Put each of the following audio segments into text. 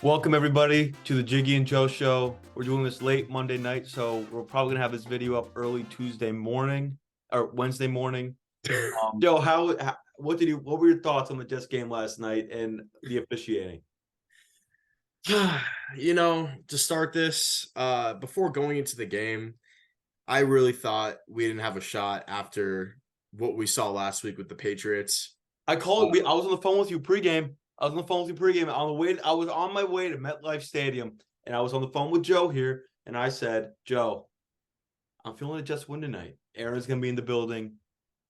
Welcome everybody to the Jiggy and Joe show. We're doing this late Monday night, so we're probably gonna have this video up early Tuesday morning or Wednesday morning. Joe, what were your thoughts on the Jets game last night and the officiating? To start this, before going into the game, I really thought we didn't have a shot after what we saw last week with the Patriots. I was on the phone with you pregame. On the way. I was on my way to MetLife Stadium, and I was on the phone with Joe here, and I said, "Joe, I'm feeling the Jets win tonight. Aaron's gonna be in the building.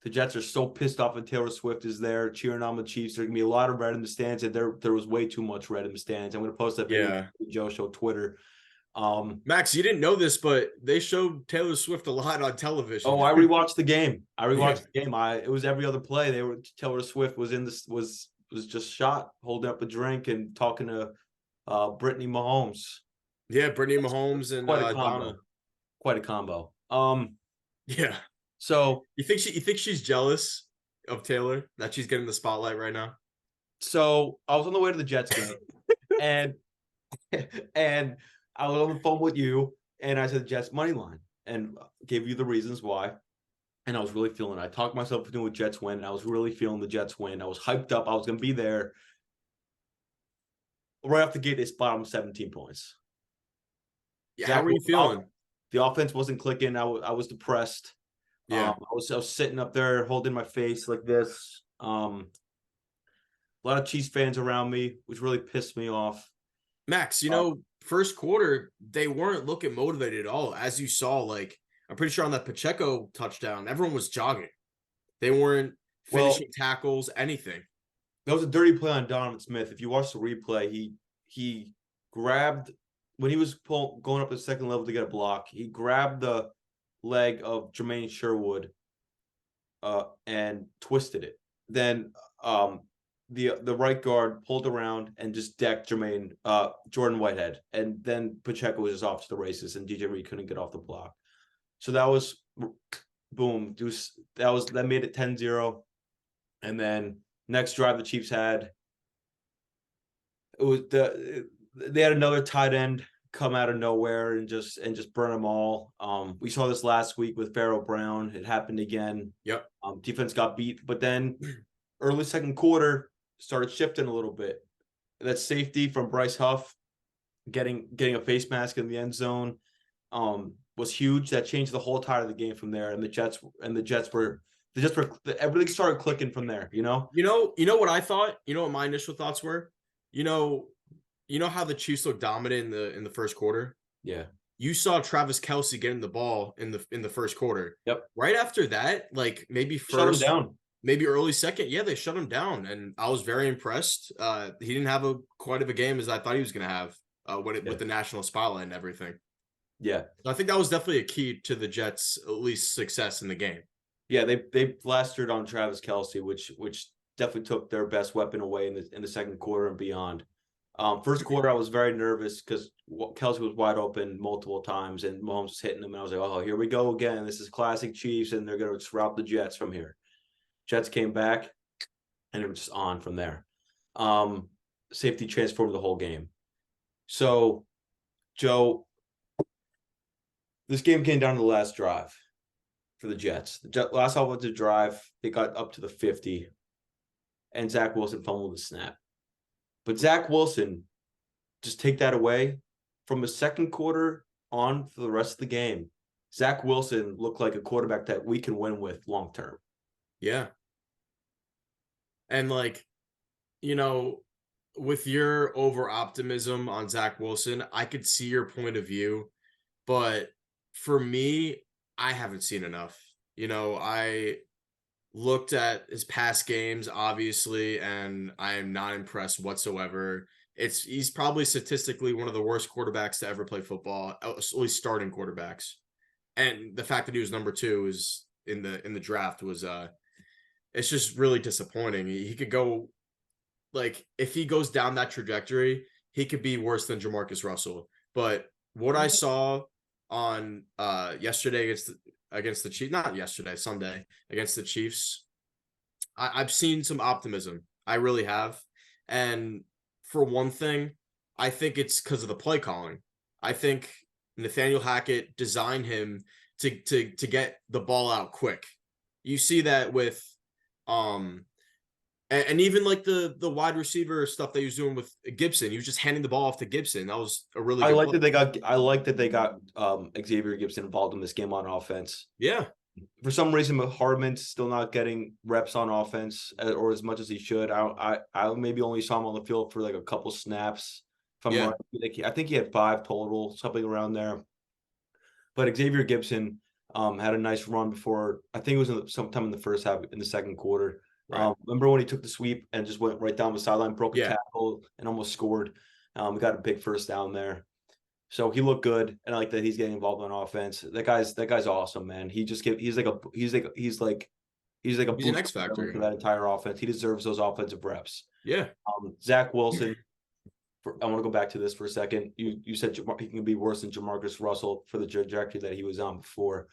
The Jets are so pissed off that Taylor Swift is there cheering on the Chiefs. There's gonna be a lot of red in the stands, and there was way too much red in the stands. I'm gonna post that video Yeah. on Joe Show Twitter. Max, you didn't know this, but they showed Taylor Swift a lot on television. Oh, I rewatched the game. Yeah. It was every other play. Taylor Swift was was just shot, holding up a drink and talking to Brittany Mahomes. Yeah, Brittany That's Mahomes and quite a combo. Donna. Quite a combo. Yeah. So You think she's jealous of Taylor that she's getting the spotlight right now? so I was on the way to the Jets game, and and I was on the phone with you, and I said Jets money line, and gave you the reasons why. And I was really feeling it. I talked myself into a Jets win, and I was really feeling the Jets win. I was hyped up. I was going to be there. Right off the gate, they spot them 17 points. Yeah, how were you feeling? The offense wasn't clicking. I was depressed. Yeah. I was sitting up there holding my face like this. A lot of Chiefs fans around me, which really pissed me off. Max, first quarter, they weren't looking motivated at all. As you saw, like, I'm pretty sure on that Pacheco touchdown, everyone was jogging. They weren't finishing tackles, anything. That was a dirty play on Donovan Smith. If you watch the replay, he grabbed when he was going up the second level to get a block. He grabbed the leg of Jermaine Sherwood and twisted it. Then the right guard pulled around and just decked Jordan Whitehead, and then Pacheco was just off to the races, and DJ Reed couldn't get off the block. So that was boom. That made it 10-0. And then next drive the Chiefs had, they had another tight end come out of nowhere and just burn them all. We saw this last week with Pharaoh Brown. It happened again. Yep. Defense got beat, but then early second quarter started shifting a little bit. That safety from Bryce Huff getting a face mask in the end zone was huge. That changed the whole tide of the game from there. And the Jets were everything started clicking from there. You know what I thought? You know what my initial thoughts were? You know how the Chiefs looked dominant in the first quarter? Yeah. You saw Travis Kelce getting the ball in the first quarter. Yep. Right after that, like maybe shut him down. Maybe early second, yeah, they shut him down, and I was very impressed. He didn't have quite of a game as I thought he was going to have with the national spotlight and everything. Yeah, so I think that was definitely a key to the Jets' at least success in the game. Yeah, they plastered on Travis Kelce, which definitely took their best weapon away in the second quarter and beyond. First quarter, I was very nervous because Kelce was wide open multiple times, and Mahomes was hitting him, and I was like, "Oh, here we go again. This is classic Chiefs, and they're going to rout the Jets from here." Jets came back, and it was just on from there. Safety transformed the whole game. So, Joe, this game came down to the last drive for the Jets. The last offensive drive, they got up to the 50, and Zach Wilson fumbled the snap. But Zach Wilson, just take that away, from the second quarter on for the rest of the game, Zach Wilson looked like a quarterback that we can win with long term. Yeah. And with your over optimism on Zach Wilson, I could see your point of view, but for me, I haven't seen enough. I looked at his past games, obviously, and I am not impressed whatsoever. He's probably statistically one of the worst quarterbacks to ever play football, at least starting quarterbacks. And the fact that he was number 2 is in the draft was it's just really disappointing. He could go, like, if he goes down that trajectory, he could be worse than Jamarcus Russell. But what I saw on yesterday against the Chiefs, not yesterday, Sunday against the Chiefs, I've seen some optimism. I really have. And for one thing, I think it's because of the play calling. I think Nathaniel Hackett designed him to get the ball out quick. You see that with and even like the wide receiver stuff that he was doing with Gibson. He was just handing the ball off to Gibson. That was a really good play. I like that they got Xavier Gibson involved in this game on offense. Yeah. For some reason, Hardman's still not getting reps on offense or as much as he should. I maybe only saw him on the field for like a couple snaps. If I'm right, I think he had 5 total, something around there. But Xavier Gibson had a nice run before. I think it was sometime in the first half, in the second quarter. Right. Remember when he took the sweep and just went right down the sideline, broke a Yeah. tackle, and almost scored. We got a big first down there. So he looked good, and I like that he's getting involved in offense. That guy's awesome, man. He's like a He's an X booster factor. for that entire offense. He deserves those offensive reps. Yeah. Zach Wilson. I want to go back to this for a second. You said he can be worse than Jamarcus Russell for the trajectory that he was on before.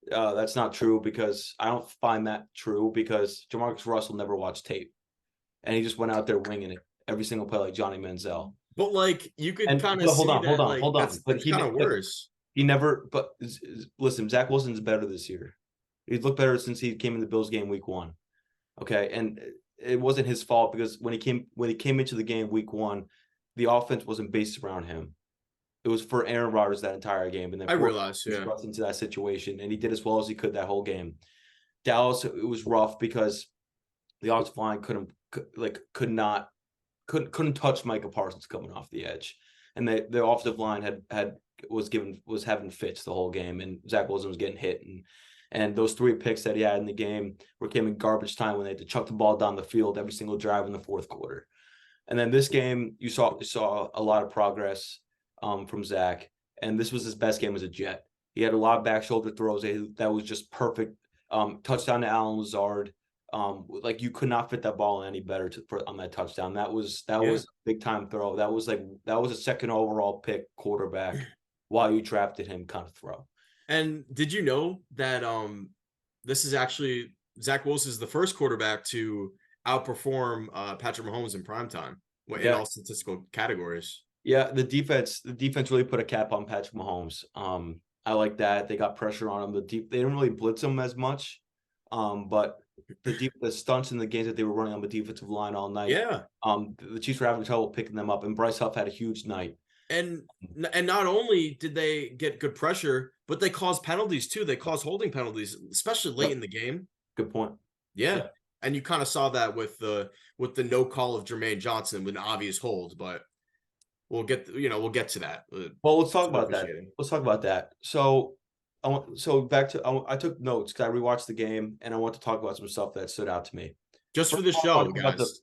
That's not true, because I don't find that true, because Jamarcus Russell never watched tape, and he just went out there winging it every single play like Johnny Manziel. But like you could kind of hold on. That's kind of worse. He never. But listen, Zach Wilson's better this year. He's looked better since he came in the Bills game week 1. Okay, and it wasn't his fault, because when he came into the game week 1, the offense wasn't based around him. It was for Aaron Rodgers that entire game, and then I realized, yeah, thrust into that situation, and he did as well as he could that whole game. Dallas, it was rough because the offensive line couldn't touch Micah Parsons coming off the edge, and the offensive line was having fits the whole game, and Zach Wilson was getting hit, and those 3 came that he had in the game came in garbage time when they had to chuck the ball down the field every single drive in the fourth quarter. And then this game, you saw a lot of progress from Zach, and this was his best game as a Jet. He had a lot of back shoulder throws that was just perfect. Touchdown to Allen Lazard. Like you could not fit that ball any better on that touchdown. That was a big time throw. That was a second overall pick quarterback while you drafted him kind of throw. And did you know that this is actually Zach Wilson is the first quarterback to outperform Patrick Mahomes in primetime in all statistical categories? Yeah, the defense really put a cap on Patrick Mahomes. I like that. They got pressure on him. They didn't really blitz him as much. But the stunts in the games that they were running on the defensive line all night. Yeah. The Chiefs were having trouble picking them up, and Bryce Huff had a huge night. And not only did they get good pressure, but they caused penalties too. They caused holding penalties, especially late in the game. Good point. Yeah. And you kind of saw that with the no call of Jermaine Johnson with an obvious hold, but we'll get to that. Well, let's talk about that. So I took notes because I rewatched the game, and I want to talk about some stuff that stood out to me. Just for this show, guys.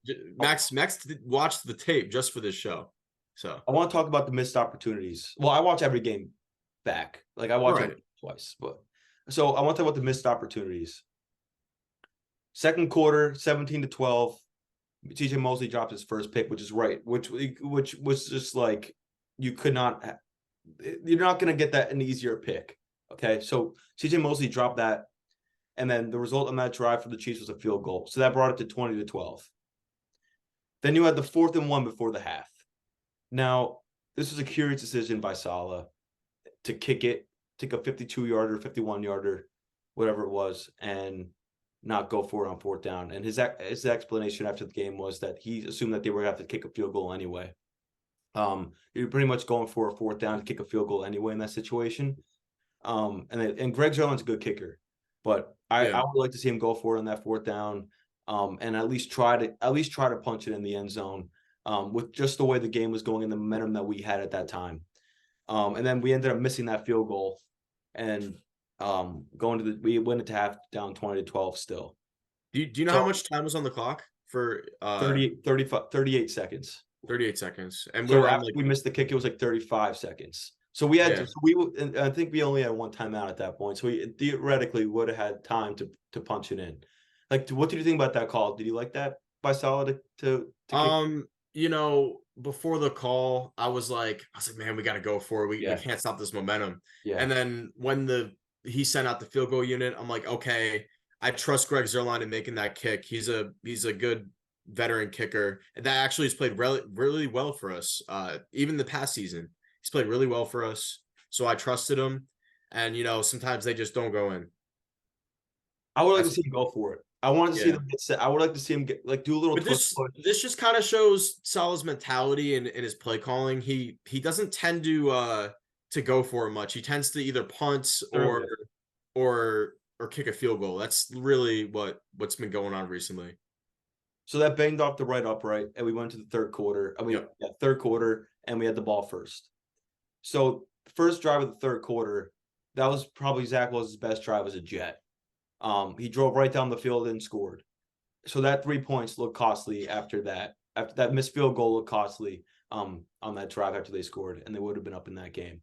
Max watched the tape just for this show. So I want to talk about the missed opportunities. Well, I watch every game back. Like I watch it twice, but so I want to talk about the missed opportunities. Second quarter, 17-12. TJ Mosley dropped his first pick, which is right, which was just like you're not going to get that an easier pick. Okay, so TJ Mosley dropped that, and then the result on that drive for the Chiefs was a field goal, so that brought it to 20-12. Then you had the 4th and 1 before the half. Now, this was a curious decision by Saleh to kick it, take a 52-yarder, 51-yarder, whatever it was, and not go for it on 4th down. And his explanation after the game was that he assumed that they were going to have to kick a field goal anyway. You're pretty much going for a 4th down to kick a field goal anyway in that situation. And Greg Zuerlein's a good kicker, but I would like to see him go for it on that 4th down, and at least try to punch it in the end zone. With just the way the game was going and the momentum that we had at that time. And then we ended up missing that field goal and we went into half down 20-12 still. Do you know how much time was on the clock for 38 seconds. 38 seconds. And so after we missed the kick, it was like 35 seconds. So we had I think we only had one timeout at that point. So we theoretically would have had time to punch it in. Like, what did you think about that call? Did you like that by Saleh to before the call, I was like, man, we got to go for it. We can't stop this momentum. Yeah. And then when he sent out the field goal unit, I'm like, okay, I trust Greg Zuerlein in making that kick. He's a good veteran kicker that actually has played really well for us. Even the past season, he's played really well for us. So I trusted him. And sometimes they just don't go in. I would like to That's see him go for it. I want to see yeah. them get set. I would like to see him get do a little But twist this push. this just kind of shows Salah's mentality and his play calling. He doesn't tend to go for it much. He tends to either punt Conservative. or kick a field goal. That's really what's been going on recently. So that banged off the right upright, and we went to the third quarter. Yep. Third quarter, and we had the ball first. So first drive of the third quarter, that was probably Zach Wilson's best drive as a Jet. He drove right down the field and scored. So that 3 points looked costly after that. After that missed field goal looked costly on that drive after they scored, and they would have been up in that game.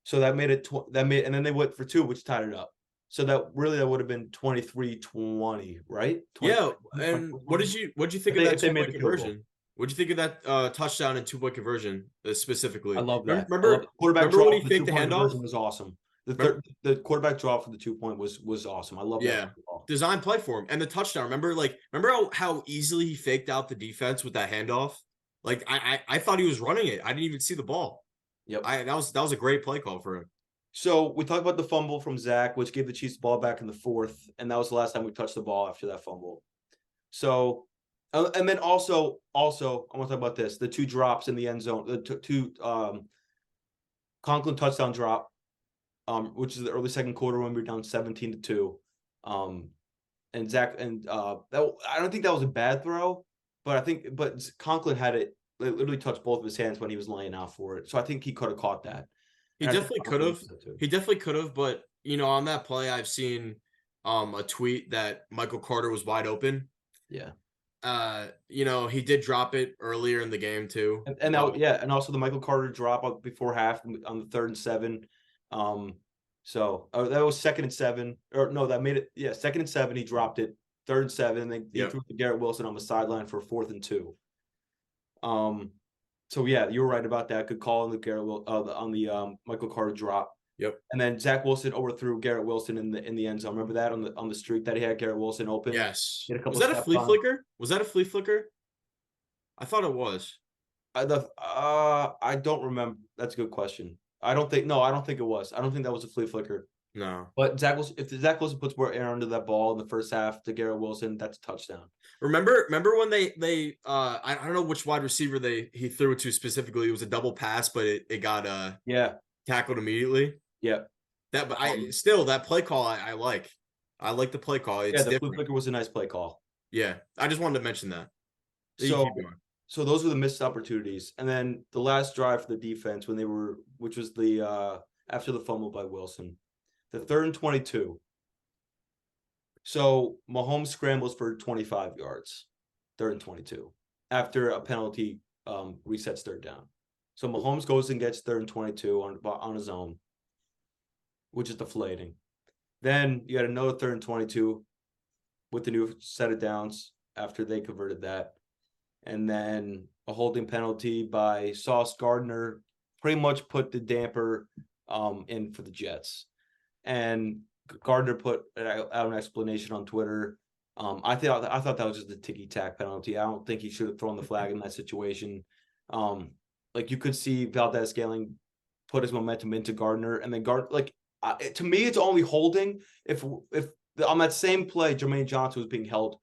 So that made it and then they went for 2, which tied it up. So that would have been 23-20, right? 20, Yeah, and what'd you think of that if they made two-point the field goal. conversion? What'd you think of that touchdown and two-point conversion specifically? I love that. Remember, quarterback remember draw when he for the faked the 2-point handoff? conversion was awesome. The quarterback draw for the 2-point was awesome. I love Yeah, that ball. design play for him and the touchdown. Remember how easily he faked out the defense with that handoff? Like I thought he was running it. I didn't even see the ball. Yep. That was a great play call for him. So we talked about the fumble from Zach, which gave the Chiefs the ball back in the fourth, and that was the last time we touched the ball after that fumble. So, and then also I want to talk about this: the 2 drops in the end zone, the two Conklin touchdown drop, which is the early second quarter when we were down 17-2, and Zach and that I don't think that was a bad throw, but Conklin had it literally touched both of his hands when he was laying out for it, so I think he could have caught that. He definitely could have. He definitely could have, but on that play, I've seen a tweet that Michael Carter was wide open. Yeah. He did drop it earlier in the game too. And also the Michael Carter drop up before half on the 3rd and 7. So that was 2nd and 7, or no, that made it 2nd and 7. He dropped it 3rd and 7, and they threw it to Garrett Wilson on the sideline for 4th and 2. So yeah, you were right about that. Good call on the on the Michael Carter drop. Yep. And then Zach Wilson overthrew Garrett Wilson in the end zone. Remember that on the streak that he had Garrett Wilson open? Yes. Was that a flea flicker? Was that a flea flicker? I thought it was. I don't remember. That's a good question. I don't think it was. I don't think that was a flea flicker. No. But if Zach Wilson puts more air under that ball in the first half to Garrett Wilson, that's a touchdown. Remember when they I don't know which wide receiver he threw it to specifically. It was a double pass, but it got tackled immediately. Yeah. That play call I like. I like the play call. It's the flea flicker was a nice play call. Yeah. I just wanted to mention that. So those were the missed opportunities. And then the last drive for the defense which was the after the fumble by Wilson. The 3rd and 22. So Mahomes scrambles for 25 yards, 3rd and 22, after a penalty resets 3rd down. So Mahomes goes and gets 3rd and 22 on his own, which is deflating. Then you had another 3rd and 22 with the new set of downs after they converted that. And then a holding penalty by Sauce Gardner pretty much put the damper in for the Jets. And Gardner put out an explanation on Twitter. I thought that was just a ticky-tack penalty. I don't think he should have thrown the flag in that situation. You could see Valdez-Scantling put his momentum into Gardner, and then to me, it's only holding if on that same play, Jermaine Johnson was being held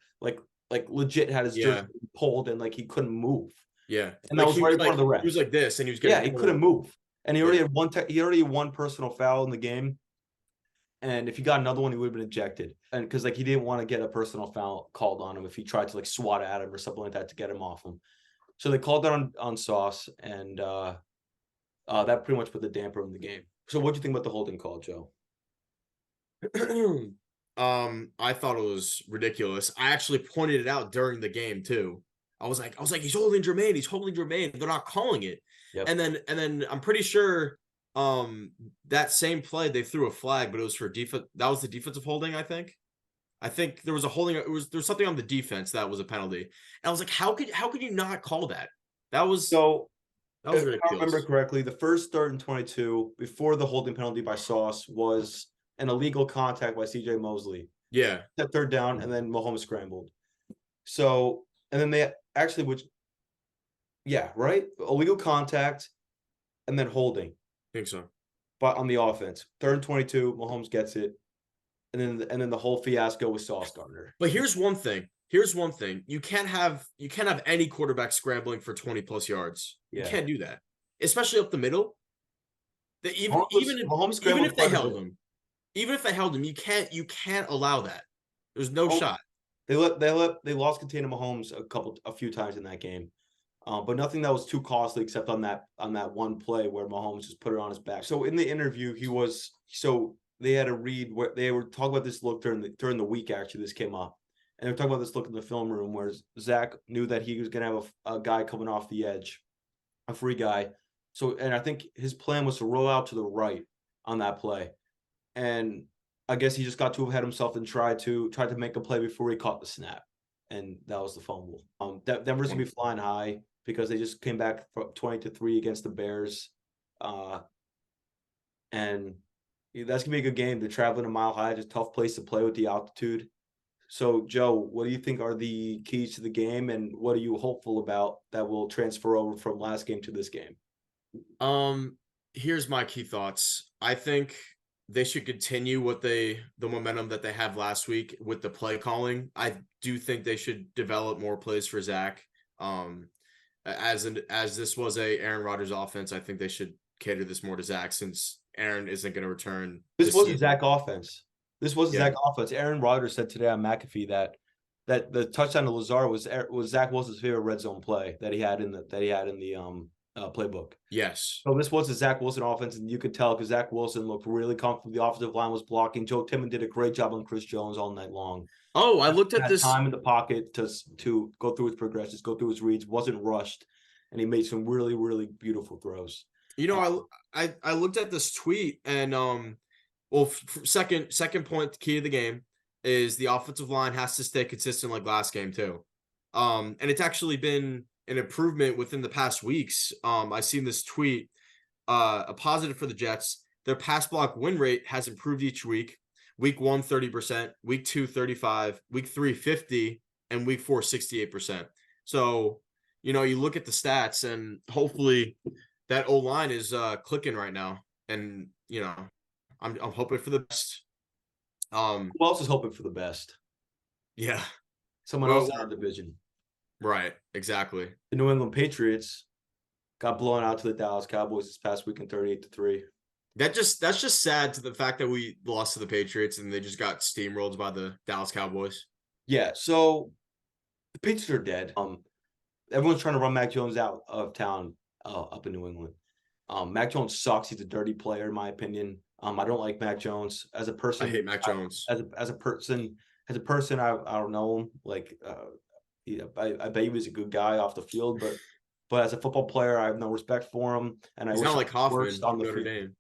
legit had his jersey pulled and he couldn't move. Yeah, and that was right in front of the ref. He was like this, and he was getting he couldn't move, and he already had one personal foul in the game. And if he got another one, he would have been ejected. And because he didn't want to get a personal foul called on him if he tried to swat at him or something like that to get him off him. So they called that on Sauce, and that pretty much put the damper on the game. So what do you think about the holding call, Joe? I thought it was ridiculous. I actually pointed it out during the game too. I was like, he's holding Jermaine. They're not calling it. Yep. And then I'm pretty sure that same play they threw a flag, but it was for defense. That was the defensive holding, I think. There was a holding. There was something on the defense that was a penalty. And I was like, how could you not call that? That was ridiculous. If I remember correctly, the first 3rd and 22 before the holding penalty by Sauce was an illegal contact by CJ Mosley. Yeah. That 3rd down, and then Mahomes scrambled. So and then they actually, which, yeah, right, illegal contact, and then holding. Think so. But on the offense, 3rd and 22, Mahomes gets it, and then the whole fiasco with Sauce Gardner. But here's one thing. Here's one thing. You can't have any quarterback scrambling for 20 plus yards. You Yeah. can't do that, especially up the middle. Even Mahomes even scrambled if they quite a held bit. him, you can't allow that. There's no shot. They lost contain of Mahomes a few times in that game. But nothing that was too costly except on that one play where Mahomes just put it on his back. So in the interview, they had a read where they were talking about this look during the week. Actually, this came up, and they were talking about this look in the film room where Zach knew that he was going to have a guy coming off the edge, a free guy. So, and I think his plan was to roll out to the right on that play, and I guess he just got too ahead of himself and tried to make a play before he caught the snap, and that was the fumble. Denver's gonna be flying high because they just came back from 20-3 against the Bears, and that's gonna be a good game. They're traveling a mile high, just tough place to play with the altitude. So, Joe, what do you think are the keys to the game, and what are you hopeful about that will transfer over from last game to this game? Here's my key thoughts. I think they should continue the momentum that they have last week with the play calling. I do think they should develop more plays for Zach. As this was a Aaron Rodgers offense, I think they should cater this more to Zach since Aaron isn't going to return. This was a Zach offense. Zach offense. Aaron Rodgers said today on McAfee that the touchdown to Lazard was Zach Wilson's favorite red zone play that he had in the playbook. Yes. So this was a Zach Wilson offense, and you could tell because Zach Wilson looked really comfortable. The offensive line was blocking. Joe Timmon did a great job on Chris Jones all night long. Oh, I looked at this time in the pocket to go through his progressions, go through his reads, wasn't rushed, and he made some really, really beautiful throws. I looked at this tweet and second point key to the game is the offensive line has to stay consistent like last game too. And it's actually been an improvement within the past weeks. I seen this tweet, a positive for the Jets. Their pass block win rate has improved each week. Week 1, 30%, week 2, 35, week 3, 50, and week 4, 68%. So, you look at the stats and hopefully that O-line is clicking right now. And, I'm hoping for the best. Who else is hoping for the best? Yeah. Someone else in our division. Right, exactly. The New England Patriots got blown out to the Dallas Cowboys this past weekend, 38-3. That's just sad to the fact that we lost to the Patriots and they just got steamrolled by the Dallas Cowboys. Yeah, so the Patriots are dead. Everyone's trying to run Mac Jones out of town up in New England. Mac Jones sucks. He's a dirty player, in my opinion. I don't like Mac Jones as a person. I hate Mac Jones. As a person, I don't know him. Like, I bet he was a good guy off the field, but as a football player, I have no respect for him. And he's I not like Hoffman on from Notre Dame.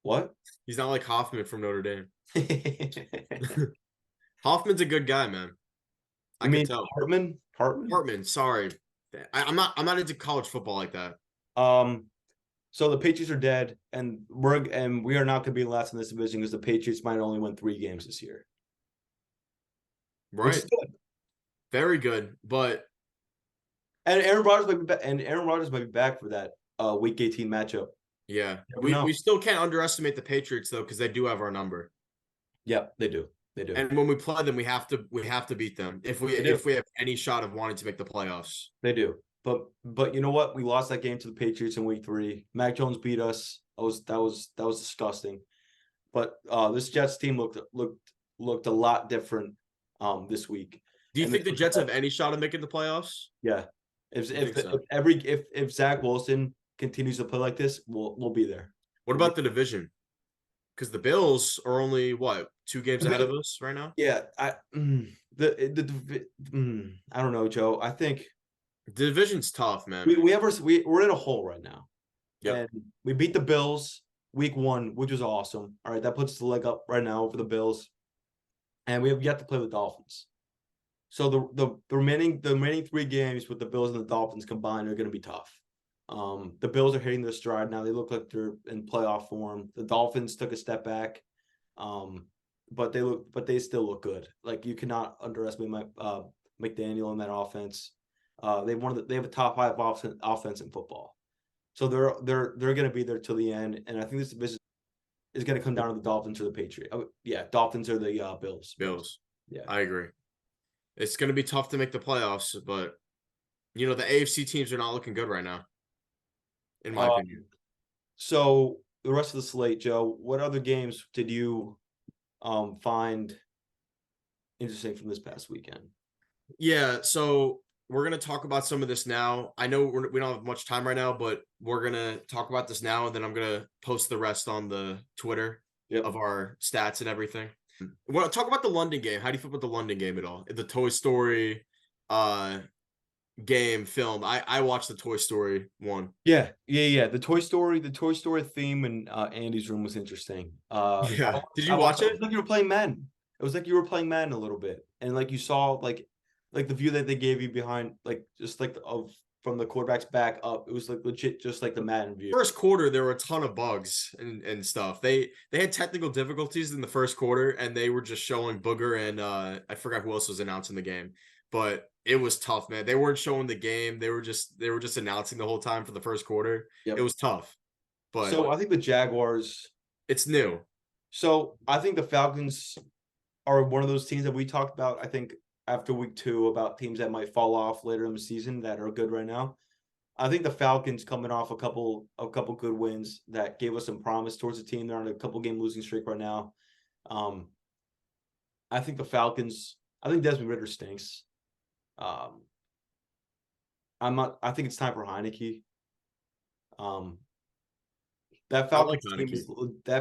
What? He's not like Hoffman from Notre Dame. Hoffman's a good guy, man. I can tell. Hartman. Sorry, I'm not into college football like that. So the Patriots are dead, and we are not going to be last in this division because the Patriots might only win 3 games this year. Right. Very good, but and Aaron Rodgers might be back for that Week 18 matchup. Yeah, we still can't underestimate the Patriots though because they do have our number. Yeah, they do. They do. And when we play them, we have to beat them if we have any shot of wanting to make the playoffs. They do. But you know what? We lost that game to the Patriots in week 3. Mac Jones beat us. That was disgusting. But this Jets team looked a lot different this week. Do you think the Jets have any shot of making the playoffs? Yeah. If Zach Wilson continues to play like this, we'll be there. What about the division? Because the Bills are only 2 games ahead of us right now. Yeah, I don't know, Joe. I think the division's tough, man. We're in a hole right now. Yeah, and we beat the Bills week 1, which was awesome. All right, that puts the leg up right now for the Bills, and we have yet to play the Dolphins. So the remaining 3 games with the Bills and the Dolphins combined are going to be tough. The Bills are hitting their stride now. They look like they're in playoff form. The Dolphins took a step back, but they still look good. Like you cannot underestimate McDaniel in that offense. They have a top 5 offense in football. So they're going to be there till the end, and I think this division is going to come down to the Dolphins or the Patriots. Oh, yeah, Dolphins or the Bills. Bills. Yeah, I agree. It's going to be tough to make the playoffs, but the AFC teams are not looking good right now, in my opinion. So the rest of the slate, Joe, what other games did you find interesting from this past weekend? Yeah, so we're going to talk about some of this now. I know we don't have much time right now, but we're going to talk about this now, and then I'm going to post the rest on the Twitter of our stats and everything. Well, talk about the London game. How do you feel about the London game at all? The Toy Story game film. I watched the Toy Story one. Yeah. The Toy Story theme in Andy's room was interesting. Yeah. Did you watch it? it? Was like you were playing Madden. It was like you were playing Madden a little bit, and like you saw like the view that they gave you behind, like just like from the quarterback's back up. It was like legit, just like the Madden view. First quarter, there were a ton of bugs and stuff. They had technical difficulties in the first quarter, and they were just showing Booger and I forgot who else was announcing the game, but it was tough, man. They weren't showing the game. They were just announcing the whole time for the first quarter. Yep. It was tough. But so I think the Jaguars. It's new. So I think the Falcons are one of those teams that we talked about, I think, after week 2 about teams that might fall off later in the season that are good right now. I think the Falcons coming off a couple good wins that gave us some promise towards the team. They're on a couple game losing streak right now. I think the Falcons. I think Desmond Ridder stinks. I think it's time for Heineke. That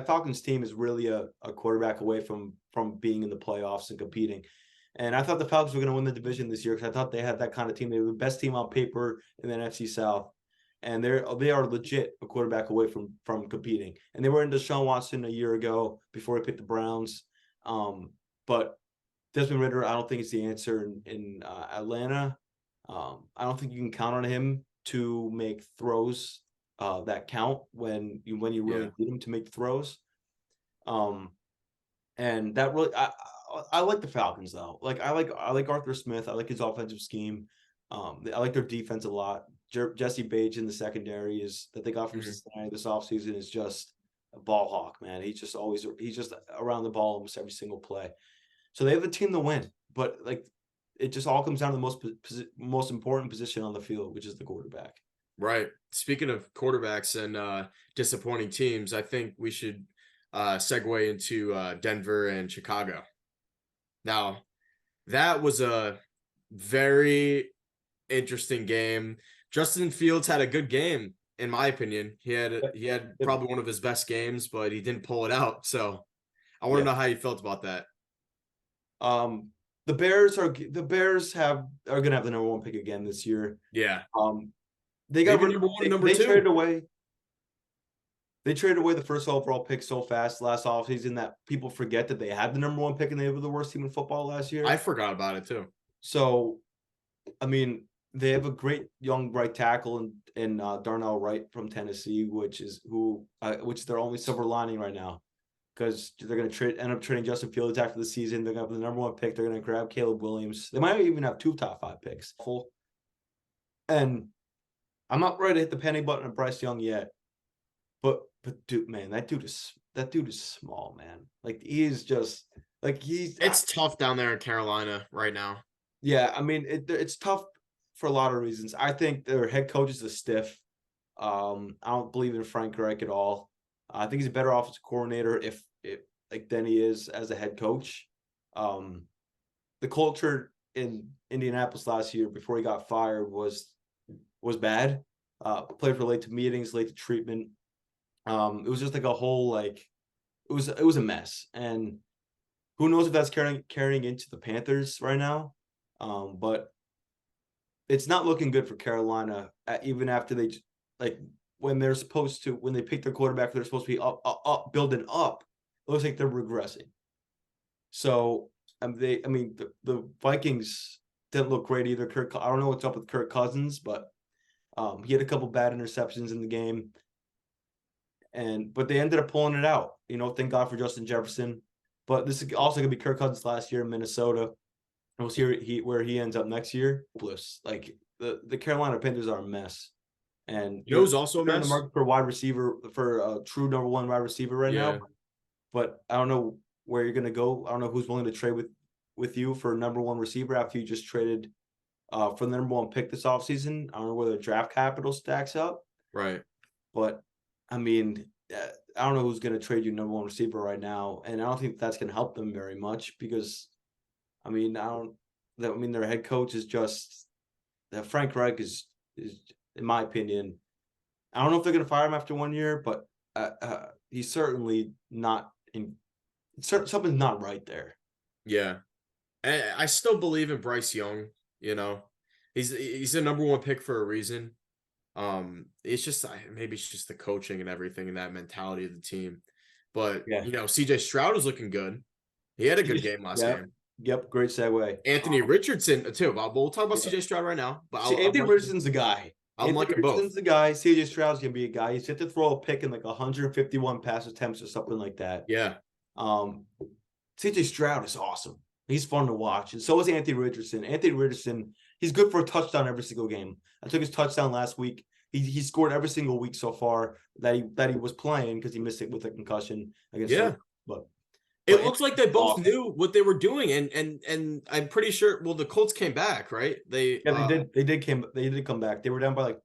Falcons team is really a quarterback away from being in the playoffs and competing. And I thought the Falcons were going to win the division this year because I thought they had that kind of team. They were the best team on paper in the NFC South, and they are legit a quarterback away from competing. And they were in Deshaun Watson a year ago before he picked the Browns. But Desmond Ridder, I don't think it's the answer in Atlanta. I don't think you can count on him to make throws that count when you really need him to make throws. And that really, I like the Falcons though. Like I like Arthur Smith. I like his offensive scheme. I like their defense a lot. Jesse Bates in the secondary that they got from Cincinnati this offseason is just a ball hawk, man. He's just around the ball almost every single play. So they have the team to win, but like it just all comes down to the most important position on the field, which is the quarterback. Right. Speaking of quarterbacks and disappointing teams, I think we should segue into Denver and Chicago. Now, that was a very interesting game. Justin Fields had a good game, in my opinion. He had probably one of his best games, but he didn't pull it out. So I want to know how you felt about that. The Bears are going to have the number 1 pick again this year. Yeah. They got number 1 and number 2. They traded away the first overall pick so fast last offseason that people forget that they had the number 1 pick and they were the worst team in football last year. I forgot about it too. So, I mean, they have a great young right tackle in Darnell Wright from Tennessee, which is their only silver lining right now, because they're going to end up trading Justin Fields after the season. They're going to have the number 1 pick. They're going to grab Caleb Williams. They might even have 2 top 5 picks. And I'm not ready to hit the penny button on Bryce Young yet, but dude, man, that dude is small, man. Like he is just like It's tough down there in Carolina right now. Yeah, I mean it's tough for a lot of reasons. I think their head coach is a stiff. I don't believe in Frank Reich at all. I think he's a better offensive coordinator than he is as a head coach. The culture in Indianapolis last year before he got fired was bad. Players were late to meetings, late to treatment. It was just like a whole it was a mess, and who knows if that's carrying into the Panthers right now. But it's not looking good for Carolina, even after they when they pick their quarterback, they're supposed to be up building up. It looks like they're regressing. So the Vikings didn't look great either. I don't know what's up with Kirk Cousins, but he had a couple bad interceptions in the game. But they ended up pulling it out. Thank God for Justin Jefferson. But this is also going to be Kirk Cousins last year in Minnesota. And we'll see where he ends up next year. Like the Carolina Panthers are a mess, and You know who's also a they're in the mess? market for wide receiver, for a true number one wide receiver right now. Yeah, But I don't know where you're gonna go. I don't know who's willing to trade with you for a number one receiver after you just traded for the number one pick this offseason. I don't know where the draft capital stacks up, right. but I mean, I don't know who's going to trade you number one receiver right now, and I don't think that's going to help them very much because, I mean, their head coach is just Frank Reich is in my opinion. I don't know if they're going to fire him after 1 year, but he's certainly not in. Something's not right there. Yeah. And I still believe in Bryce Young, you know. He's a number one pick for a reason. It's just maybe it's just the coaching and everything and that mentality of the team. But Yeah. CJ Stroud is looking good. He had a good game last game. Yep, great segue. Anthony Richardson too. But we'll talk about CJ Stroud right now. But Anthony Richardson's the guy. I'm liking both. Richardson's the guy. CJ Stroud's gonna be a guy. He's set to throw a pick in like 151 pass attempts or something like that. Yeah. CJ Stroud is awesome. He's fun to watch, and so is Anthony Richardson. Anthony Richardson, he's good for a touchdown every single game. I took his touchdown last week. He scored every single week so far that he was playing because he missed it with a concussion against. Yeah, but it looks like they both knew what they were doing, and I'm pretty sure. Well, the Colts came back, right? They did. They did come back. They were down by like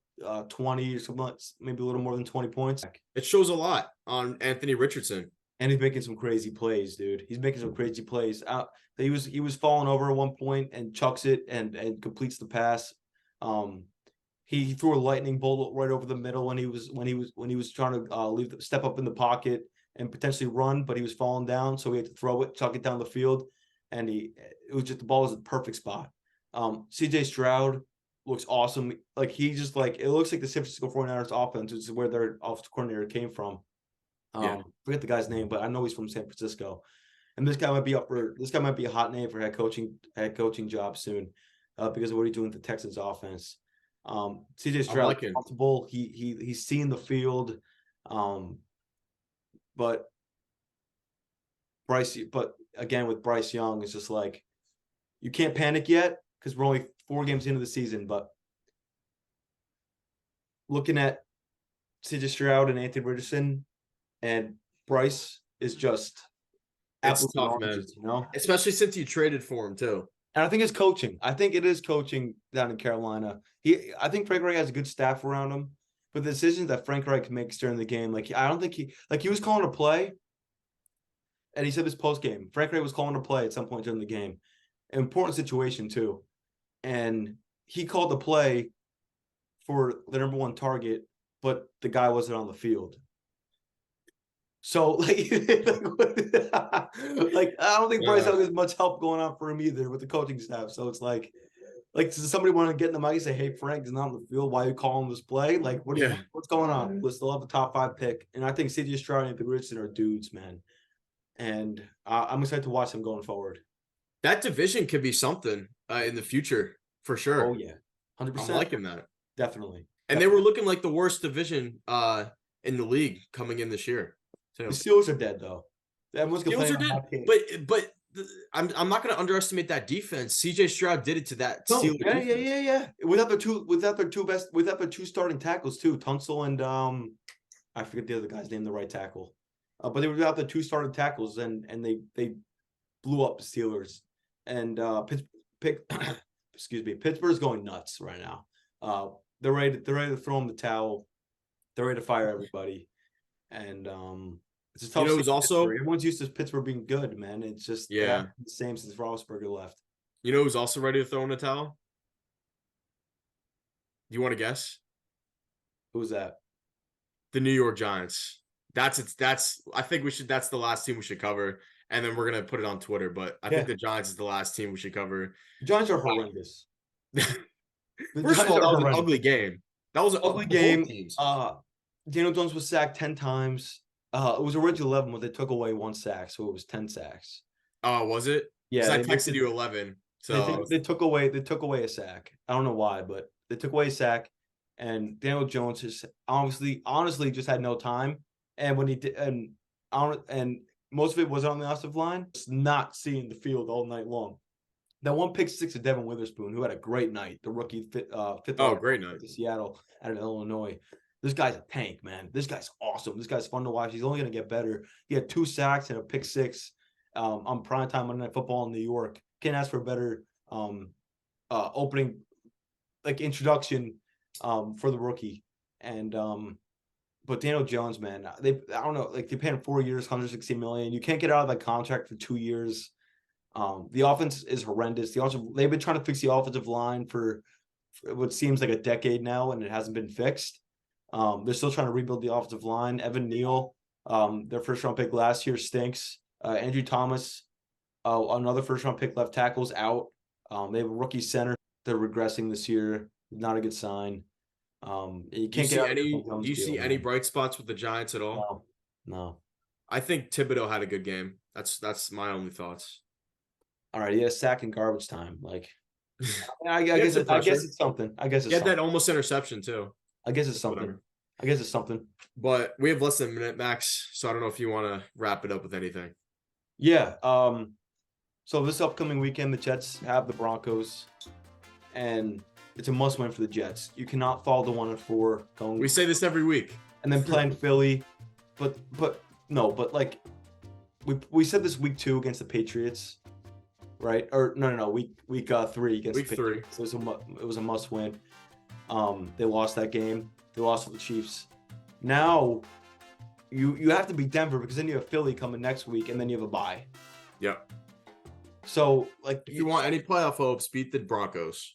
20 or something, maybe a little more than 20 points. It shows a lot on Anthony Richardson. And he's making some crazy plays, dude. He's making some crazy plays. He was falling over at one point and chucks it and completes the pass. He threw a lightning bolt right over the middle when he was trying to step up in the pocket and potentially run, but he was falling down, so he had to throw it, chuck it down the field, and it was just the ball was at the perfect spot. CJ Stroud looks awesome. Like he just it looks like the San Francisco 49ers offense, which is where their offensive coordinator came from. Forget the guy's name, but I know he's from San Francisco. And this guy might be a hot name for head coaching job soon, because of what he's doing with the Texans offense. CJ Stroud is comfortable. He's seeing the field. But again with Bryce Young, it's just like you can't panic yet because we're only 4 games into the season, but looking at CJ Stroud and Anthony Richardson and Bryce is just absolutely tough, man. You know, especially since you traded for him too. And I think it's coaching. I think it is coaching down in Carolina. I think Frank Reich has a good staff around him, but the decisions that Frank Reich makes during the game, I don't think he was calling a play, and he said this post game. Frank Reich was calling a play at some point during the game, an important situation too, and he called the play for the number one target, but the guy wasn't on the field. So I don't think Bryce has much help going on for him either with the coaching staff. So it's like does somebody want to get in the mic and say, "Hey, Frank is not on the field. Why are you calling this play? What's going on?" We'll still have the top 5 pick, and I think CJ Stroud and Anthony Richardson are dudes, man. And I'm excited to watch them going forward. That division could be something in the future for sure. Oh yeah, 100%. I'm liking that definitely. And they were looking like the worst division in the league coming in this year. The Steelers are dead though. Everyone's complaining. But I'm not going to underestimate that defense. CJ Stroud did it to that Steelers defense. Yeah. Without their two starting tackles too, Tunsil and I forget the other guy's name, the right tackle. But they were without the 2 starting tackles, and they blew up the Steelers. And Pittsburgh's going nuts right now. They're ready to throw in the towel. They're ready to fire everybody. And it's a tough. It was also everyone's used to Pittsburgh being good, man. It's just the same since Roethlisberger left. You know who's also ready to throw in the towel? You want to guess? Who's that? The New York Giants. I think that's the last team we should cover, and then we're gonna put it on Twitter. But I think the Giants is the last team we should cover. The Giants are horrendous. First of all, that was an ugly game. That was an ugly game. Daniel Jones was sacked 10 times. It was originally 11, but they took away 1 sack, so it was 10 sacks. Oh, was it? Yeah, I texted you 11. So they took away a sack. I don't know why, but they took away a sack, and Daniel Jones just honestly just had no time. And when he did, and most of it was on the offensive line, just not seeing the field all night long. That one pick six of Devin Witherspoon, who had a great night, the rookie fifth Oh, great night. to Seattle out of Illinois. This guy's a tank, man. This guy's awesome. This guy's fun to watch. He's only going to get better. He had 2 sacks and a pick six on primetime Monday Night Football in New York. Can't ask for a better opening, like, introduction for the rookie. And but Daniel Jones, man, I don't know, like, they paid him 4 years, $160 million. You can't get out of that contract for 2 years. The offense is horrendous. They've been trying to fix the offensive line for what seems like a decade now, and it hasn't been fixed. They're still trying to rebuild the offensive line. Evan Neal, their first round pick last year, stinks. Andrew Thomas, another first round pick left tackle's out. They have a rookie center. They're regressing this year. Not a good sign. You can't do you see any bright spots with the Giants at all? No. I think Thibodeau had a good game. That's my only thoughts. All right, yeah, sack and garbage time. Like, I guess it's something. I guess it's something. That almost interception too. I guess it's something. Whatever. I guess it's something. But we have less than a minute, Max. So I don't know if you want to wrap it up with anything. Yeah. So this upcoming weekend, the Jets have the Broncos, and it's a must-win for the Jets. You cannot fall to 1-4. We say this every week. And then playing Philly, but like we said this week 2 against the Patriots, right? Or no, week 3 against week the Patriots. 3. It was a must-win. They lost that game. They lost to the Chiefs. Now you have to beat Denver, because then you have Philly coming next week, and then you have a bye. Yep. So, like, if you want any playoff hopes, beat the Broncos.